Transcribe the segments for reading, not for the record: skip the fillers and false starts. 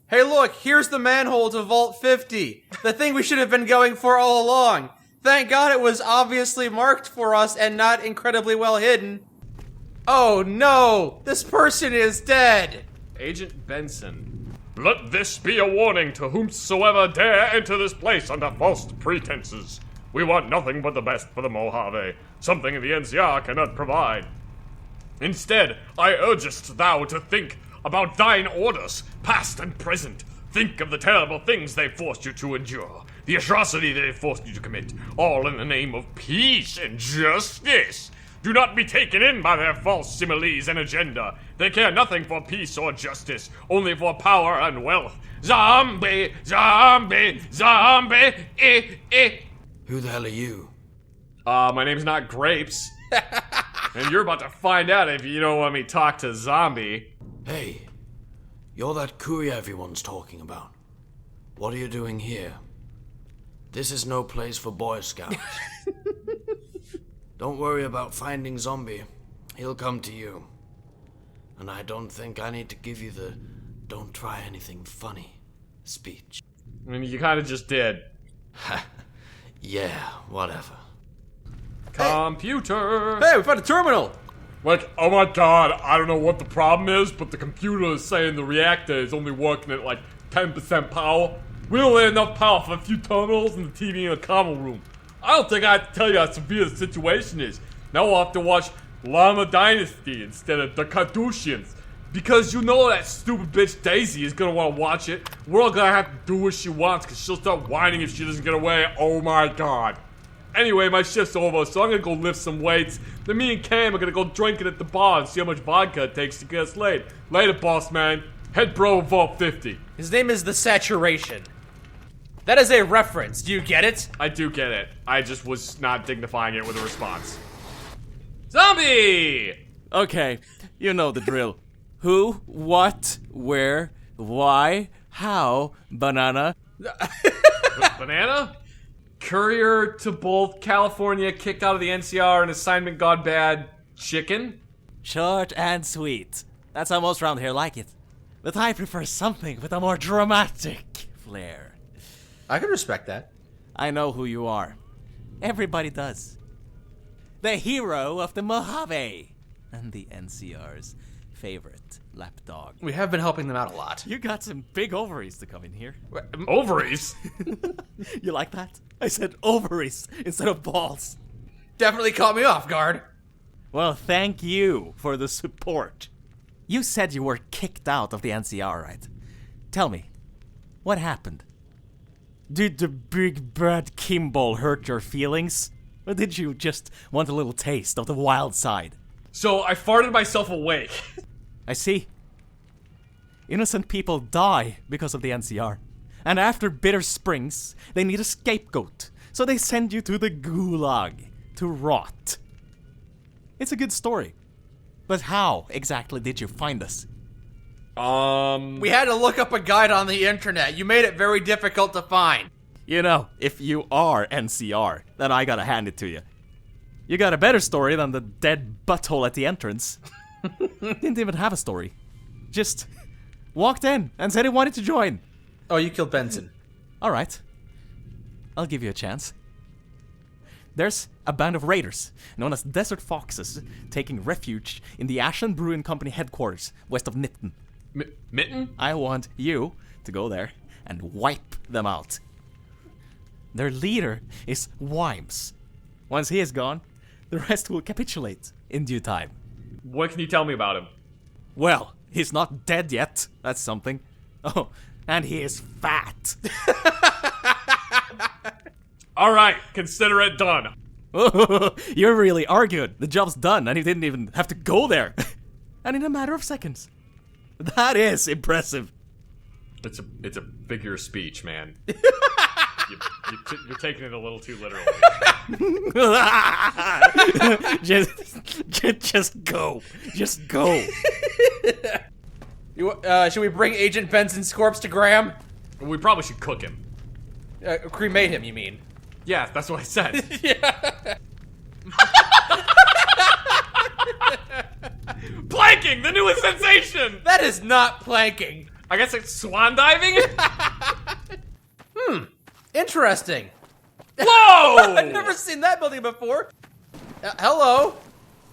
Hey look, here's the manhole to Vault 50. The thing we should have been going for all along. Thank God it was obviously marked for us and not incredibly well hidden. Oh no! This person is dead! Agent Benson. Let this be a warning to whomsoever dare enter this place under false pretenses. We want nothing but the best for the Mojave, something the NCR cannot provide. Instead, I urgest thou to think about thine orders, past and present. Think of the terrible things they forced you to endure, the atrocity they forced you to commit, all in the name of peace and justice. Do not be taken in by their false similes and agenda. They care nothing for peace or justice, only for power and wealth. Zombie, zombie, zombie, Who the hell are you? My name's not Grapes. And you're about to find out if you don't want me to talk to Zombie. Hey, you're that courier everyone's talking about. What are you doing here? This is no place for Boy Scouts. Don't worry about finding Zombie. He'll come to you. And I don't think I need to give you the "don't try anything funny" speech. I mean, you kind of just did. Yeah, whatever. Computer! Hey, we found a terminal! Like, oh my god, I don't know what the problem is, but the computer is saying the reactor is only working at like 10% power. We only have enough power for a few terminals and the TV in the common room. I don't think I have to tell you how severe the situation is. Now we'll have to watch Llama Dynasty instead of the Kardashians. Because you know that stupid bitch Daisy is gonna want to watch it. We're all gonna have to do what she wants because she'll start whining if she doesn't get away. Oh my god. Anyway, my shift's over, so I'm gonna go lift some weights. Then me and Cam are gonna go drinking at the bar and see how much vodka it takes to get us laid. Later, boss man. Head bro of Vault 50. His name is The Saturation. That is a reference. Do you get it? I do get it. I just was not dignifying it with a response. Zombie! Okay, you know the drill. Who, what, where, why, how, banana. Banana? Courier to both California, kicked out of the NCR and assignment gone bad. Chicken? Short and sweet. That's how most around here like it. But I prefer something with a more dramatic flair. I can respect that. I know who you are. Everybody does. The hero of the Mojave. And the NCR's favorite lapdog. We have been helping them out a lot. You got some big ovaries to come in here. Ovaries? You like that? I said ovaries instead of balls. Definitely caught me off guard. Well, thank you for the support. You said you were kicked out of the NCR, right? Tell me, what happened? Did the big bad Kimball hurt your feelings? Or did you just want a little taste of the wild side? So I farted myself awake. I see. Innocent people die because of the NCR. And after Bitter Springs, they need a scapegoat. So they send you to the gulag to rot. It's a good story. But how exactly did you find us? We had to look up a guide on the internet. You made it very difficult to find. You know, if you are NCR, then I gotta hand it to you. You got a better story than the dead butthole at the entrance. Didn't even have a story. Just walked in and said he wanted to join. Oh, you killed Benson. Alright. I'll give you a chance. There's a band of raiders, known as Desert Foxes, taking refuge in the Ashen Brewing Company headquarters, west of Nitten. Mitten? I want you to go there and wipe them out. Their leader is Wimes. Once he is gone, the rest will capitulate in due time. What can you tell me about him? Well, he's not dead yet. That's something. Oh, and he is fat. Alright, consider it done. You're really arguing. The job's done and he didn't even have to go there. And in a matter of seconds. That is impressive. It's a figure of speech, man. You're taking it a little too literally. just go. Just go. Should we bring Agent Benson's corpse to Graham? We probably should cook him. Cremate him, you mean? Yeah, that's what I said. Yeah. Planking, the newest sensation! That is not planking. I guess it's swan diving? Interesting. Whoa! I've never seen that building before. Hello.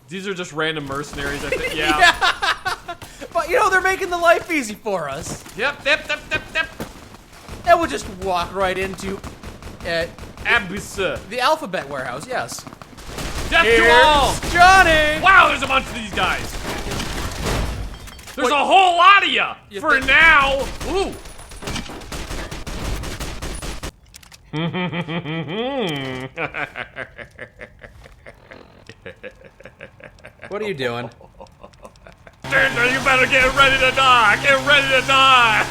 These are just random mercenaries, I think. Yeah. But you know, they're making the life easy for us. Yep. And we'll just walk right into Abyss. the alphabet warehouse, yes. Death to all! Here's Johnny! Wow, there's a bunch of these guys. There's a whole lot of ya for think- now. Ooh. What are you doing? Standard, you better get ready to die. Get ready to die.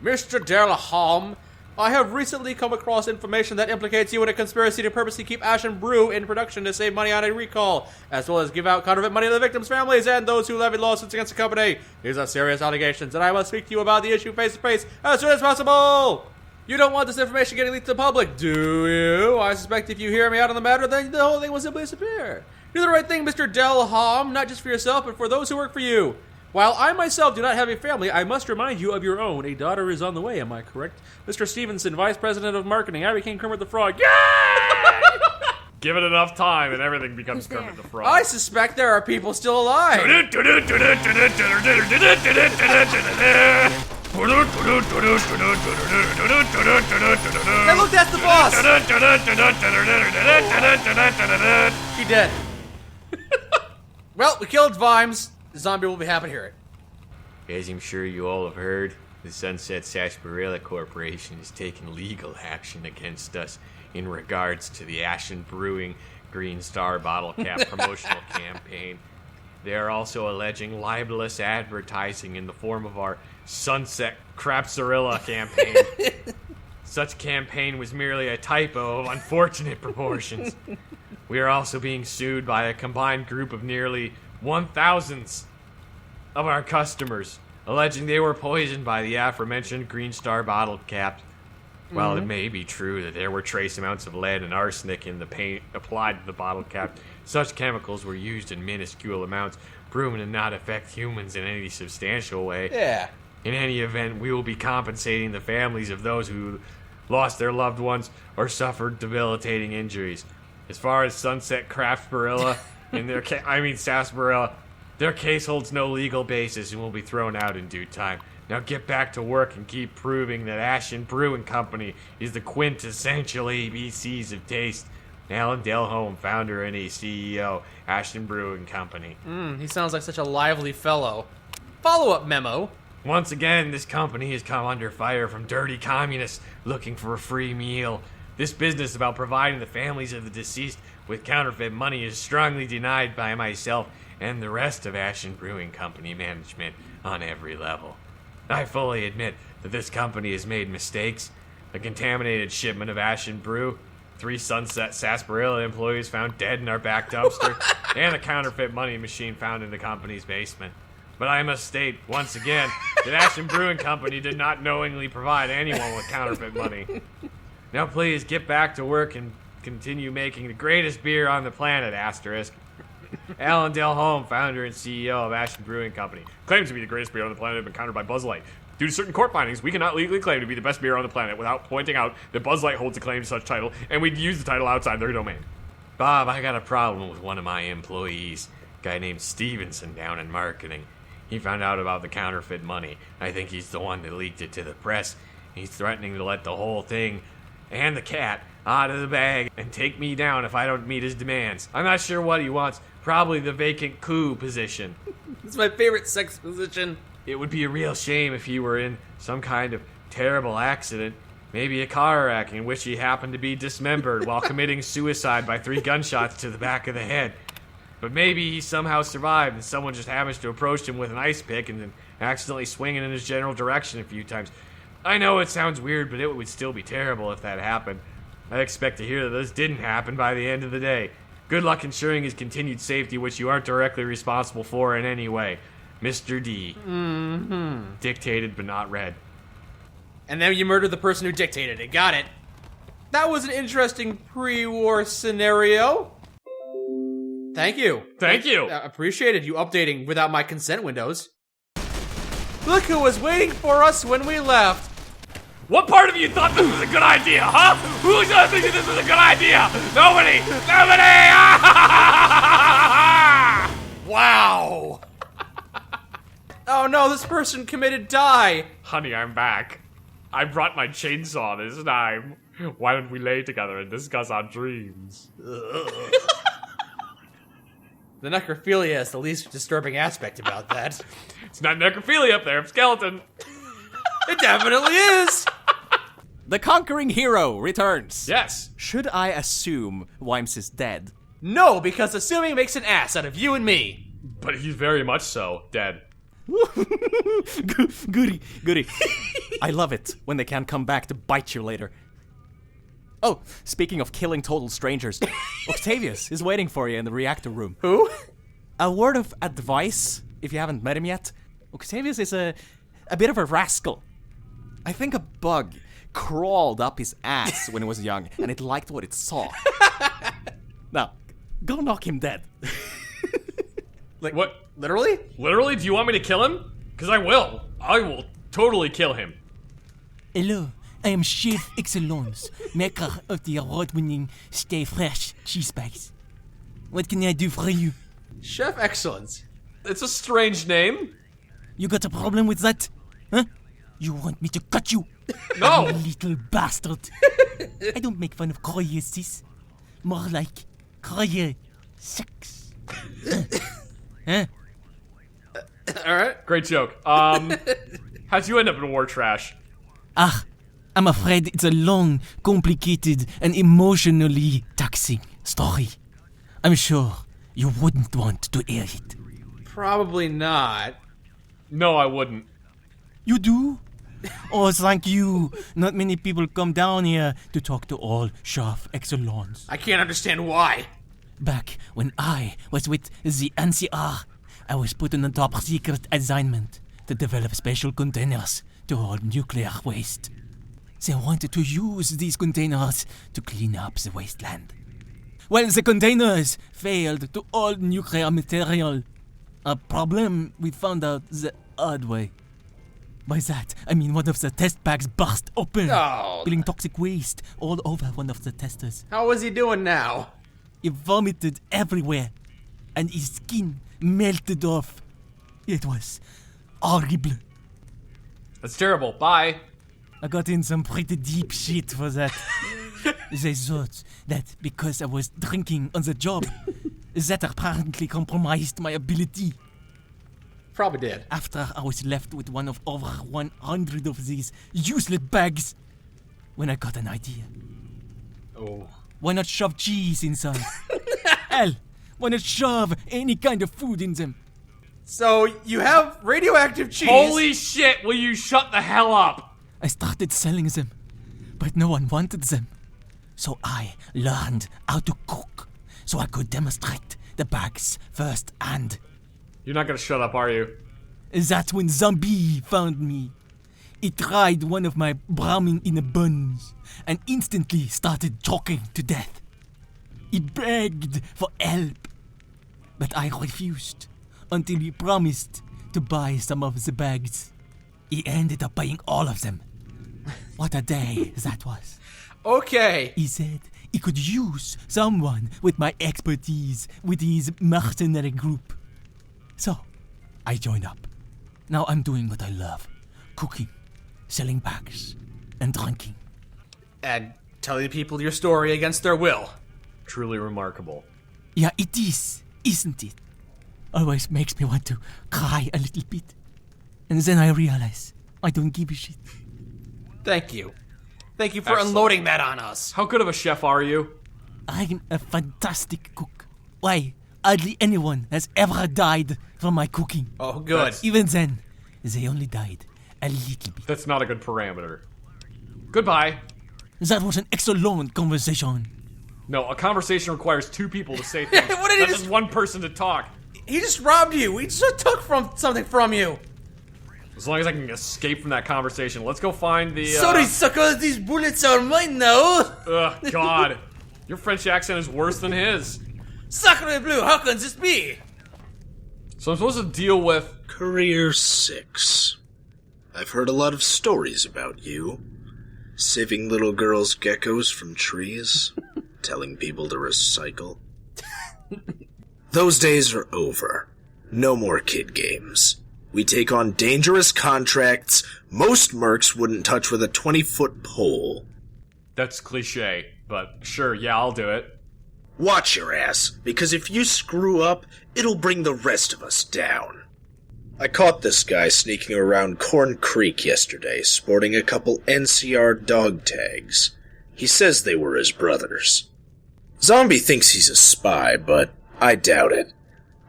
Mr. Delahom, I have recently come across information that implicates you in a conspiracy to purposely keep Ashen Brew in production to save money on a recall, as well as give out counterfeit money to the victims' families and those who levied lawsuits against the company. These are serious allegations, and I must speak to you about the issue face to face as soon as possible. You don't want this information getting leaked to the public, do you? I suspect if you hear me out on the matter, then the whole thing will simply disappear. Do the right thing, Mr. Delahom, not just for yourself, but for those who work for you. While I myself do not have a family, I must remind you of your own. A daughter is on the way, am I correct? Mr. Stevenson, Vice President of Marketing. I became Kermit the Frog. Yay! Give it enough time and everything becomes Who's Kermit there? the Frog. I suspect there are people still alive. Hey, Hey, look, that's the boss. He dead. Well, we killed Vimes. The zombie will be happy to hear it. As I'm sure you all have heard, the Sunset Sarsaparilla Corporation has taken legal action against us in regards to the Ashen Brewing Green Star Bottle Cap promotional campaign. They are also alleging libelous advertising in the form of our Sunset Crapsarilla campaign. Such campaign was merely a typo of unfortunate proportions. We are also being sued by a combined group of nearly 1,000 of our customers, alleging they were poisoned by the aforementioned Green Star bottle caps. While it may be true that there were trace amounts of lead and arsenic in the paint applied to the bottle cap, such chemicals were used in minuscule amounts, proven to not affect humans in any substantial way. Yeah. In any event, we will be compensating the families of those who lost their loved ones or suffered debilitating injuries. As far as Sunset Craftsparilla and Sarsaparilla, their case holds no legal basis and will be thrown out in due time. Now get back to work and keep proving that Ashen Brewing Company is the quintessential ABCs of taste. Alan Delholm, founder and a CEO, Ashen Brewing Company. He sounds like such a lively fellow. Follow-up memo. Once again, this company has come under fire from dirty communists looking for a free meal. This business about providing the families of the deceased with counterfeit money is strongly denied by myself and the rest of Ashen Brewing Company management on every level. I fully admit that this company has made mistakes. A contaminated shipment of Ashen Brew, 3 Sunset Sarsaparilla employees found dead in our back dumpster, and a counterfeit money machine found in the company's basement. But I must state, once again, that Ashen Brewing Company did not knowingly provide anyone with counterfeit money. Now please get back to work and continue making the greatest beer on the planet, asterisk. Alan Delholm, founder and CEO of Ashen Brewing Company. Claims to be the greatest beer on the planet have been countered by Buzz Light. Due to certain court findings, we cannot legally claim to be the best beer on the planet without pointing out that Buzz Light holds a claim to such title, and we'd use the title outside their domain. Bob, I got a problem with one of my employees, a guy named Stevenson down in marketing. He found out about the counterfeit money. I think he's the one that leaked it to the press. He's threatening to let the whole thing and the cat out of the bag and take me down if I don't meet his demands. I'm not sure what he wants. Probably the vacant coup position. It's my favorite sex position. It would be a real shame if he were in some kind of terrible accident. Maybe a car wreck in which he happened to be dismembered while committing suicide by 3 gunshots to the back of the head. But maybe he somehow survived and someone just happens to approach him with an ice pick and then accidentally swing it in his general direction a few times. I know it sounds weird, but it would still be terrible if that happened. I expect to hear that this didn't happen by the end of the day. Good luck ensuring his continued safety, which you aren't directly responsible for in any way. Mr. D. Dictated but not read. And then you murdered the person who dictated it. Got it. That was an interesting pre-war scenario. Thank you. Thank you. Appreciated you updating without my consent windows. Look who was waiting for us when we left. What part of you thought this was a good idea, huh? Who does think this was a good idea? Nobody! Nobody! Wow. Oh no, this person committed die. Honey, I'm back. I brought my chainsaw this time. Why don't we lay together and discuss our dreams? The necrophilia is the least disturbing aspect about that. It's not necrophilia up there, skeleton. It definitely is. The conquering hero returns. Yes. Should I assume Wimes is dead? No, because assuming makes an ass out of you and me. But he's very much so dead. Goody, goody. I love it when they can't come back to bite you later. Oh, speaking of killing total strangers, Octavius is waiting for you in the reactor room. Who? A word of advice, if you haven't met him yet. Octavius is a bit of a rascal. I think a bug crawled up his ass when he was young, and it liked what it saw. Now, go knock him dead. Like What? Literally? Literally? Do you want me to kill him? Because I will. I will totally kill him. Hello, I am Chef Excellence, maker of the award-winning Stay Fresh cheese bags. What can I do for you? Chef Excellence. It's a strange name. You got a problem with that? Huh? You want me to cut you? No. You little bastard. I don't make fun of Courier sis. More like Courier sex. Huh? Alright. Great joke. How'd you end up in war trash? Ah, I'm afraid it's a long, complicated, and emotionally taxing story. I'm sure you wouldn't want to hear it. Probably not. No, I wouldn't. You do? Oh, thank you. Not many people come down here to talk to all Chef Excellence. I can't understand why. Back when I was with the NCR, I was put on a top secret assignment to develop special containers to hold nuclear waste. They wanted to use these containers to clean up the wasteland. Well, the containers failed to hold nuclear material. A problem we found out the hard way. By that, I mean one of the test bags burst open, Oh. spilling toxic waste all over one of the testers. How is he doing now? He vomited everywhere, and his skin melted off. It was horrible. That's terrible. Bye. I got in some pretty deep shit for that. They thought that because I was drinking on the job, that apparently compromised my ability. Probably did. After I was left with one of over 100 of these useless bags, when I got an idea. Oh. Why not shove cheese inside? Hell, why not shove any kind of food in them? So you have radioactive cheese. Holy shit, will you shut the hell up? I started selling them, but no one wanted them. So I learned how to cook, so I could demonstrate the bags firsthand. You're not gonna shut up, are you? That's when Zombie found me. He tried one of my browning in a buns and instantly started choking to death. He begged for help, but I refused until he promised to buy some of the bags. He ended up buying all of them. What a day that was. Okay. He said he could use someone with my expertise with his mercenary group. So, I joined up. Now I'm doing what I love. Cooking, selling bags, and drinking. And telling people your story against their will. Truly remarkable. Yeah, it is, isn't it? Always makes me want to cry a little bit. And then I realize I don't give a shit. Thank you. Thank you for Excellent. unloading that on us. How good of a chef are you? I'm a fantastic cook. Why, hardly anyone has ever died from my cooking. Oh, good. Even then, they only died a little bit. That's not a good parameter. Goodbye. That was an excellent conversation. No, a conversation requires two people to say things. What did he Not just- just one person to talk. He just robbed you. We just took something from you. As long as I can escape from that conversation, let's go find the. Sorry, sucker. These bullets are mine now. Ugh, God. Your French accent is worse than his. Sacre bleu. How can this be? So I'm supposed to deal with. Courier 6. I've heard a lot of stories about you. Saving little girls' geckos from trees, telling people to recycle. Those days are over. No more kid games. We take on dangerous contracts most mercs wouldn't touch with a 20-foot pole. That's cliche, but sure, yeah, I'll do it. Watch your ass, because if you screw up, it'll bring the rest of us down. I caught this guy sneaking around Corn Creek yesterday, sporting a couple NCR dog tags. He says they were his brothers. Zombie thinks he's a spy, but I doubt it.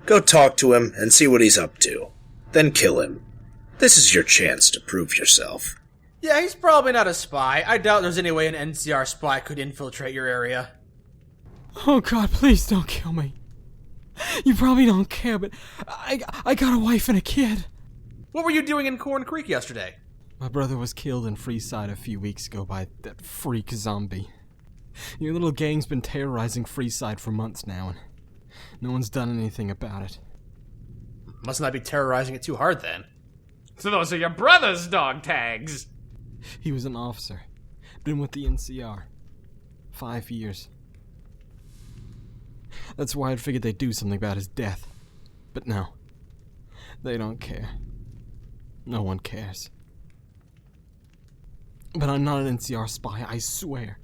Go talk to him and see what he's up to. Then kill him. This is your chance to prove yourself. Yeah, he's probably not a spy. I doubt there's any way an NCR spy could infiltrate your area. Oh God, please don't kill me. You probably don't care, but I got a wife and a kid. What were you doing in Corn Creek yesterday? My brother was killed in Freeside a few weeks ago by that freak zombie. Your little gang's been terrorizing Freeside for months now, and no one's done anything about it. Must not be terrorizing it too hard then. So those are your brother's dog tags. He was an officer. Been with the NCR. 5 years. That's why I figured they'd do something about his death. But no. They don't care. No one cares. But I'm not an NCR spy, I swear.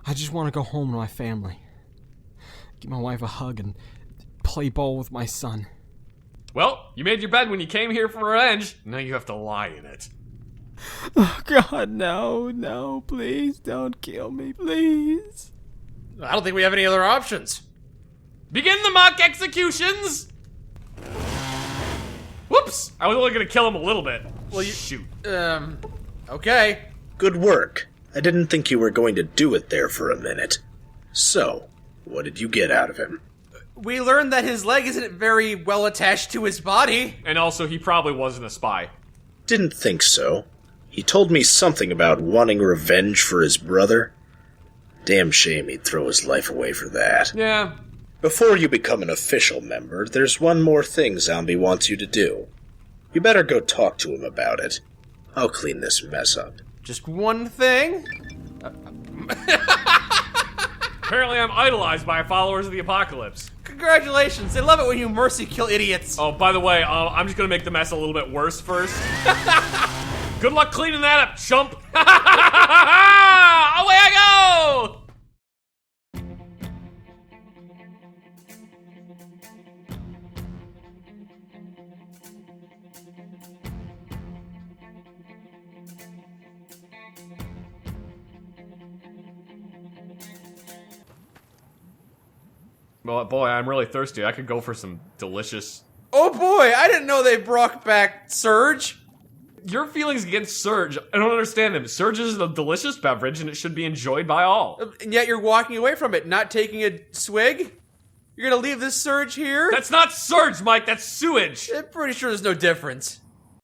I just want to go home to my family. Give my wife a hug and play ball with my son. Well, you made your bed when you came here for revenge. Now you have to lie in it. Oh God, no, please don't kill me, please. I don't think we have any other options. Begin the mock executions! Whoops! I was only gonna kill him a little bit. Well, shoot. Okay. Good work. I didn't think you were going to do it there for a minute. So, what did you get out of him? We learned that his leg isn't very well attached to his body. And also, he probably wasn't a spy. Didn't think so. He told me something about wanting revenge for his brother. Damn shame he'd throw his life away for that. Yeah. Before you become an official member, there's one more thing Zombie wants you to do. You better go talk to him about it. I'll clean this mess up. Just one thing? Apparently I'm idolized by followers of the apocalypse. Congratulations, they love it when you mercy kill idiots. Oh, by the way, I'm just gonna make the mess a little bit worse first. Good luck cleaning that up, chump! Away I go! Well, boy, I'm really thirsty. I could go for some delicious... Oh boy, I didn't know they brought back Surge. Your feelings against Surge, I don't understand them. Surge is a delicious beverage and it should be enjoyed by all. And yet you're walking away from it, not taking a swig? You're gonna leave this Surge here? That's not Surge, Mike, that's sewage! I'm pretty sure there's no difference.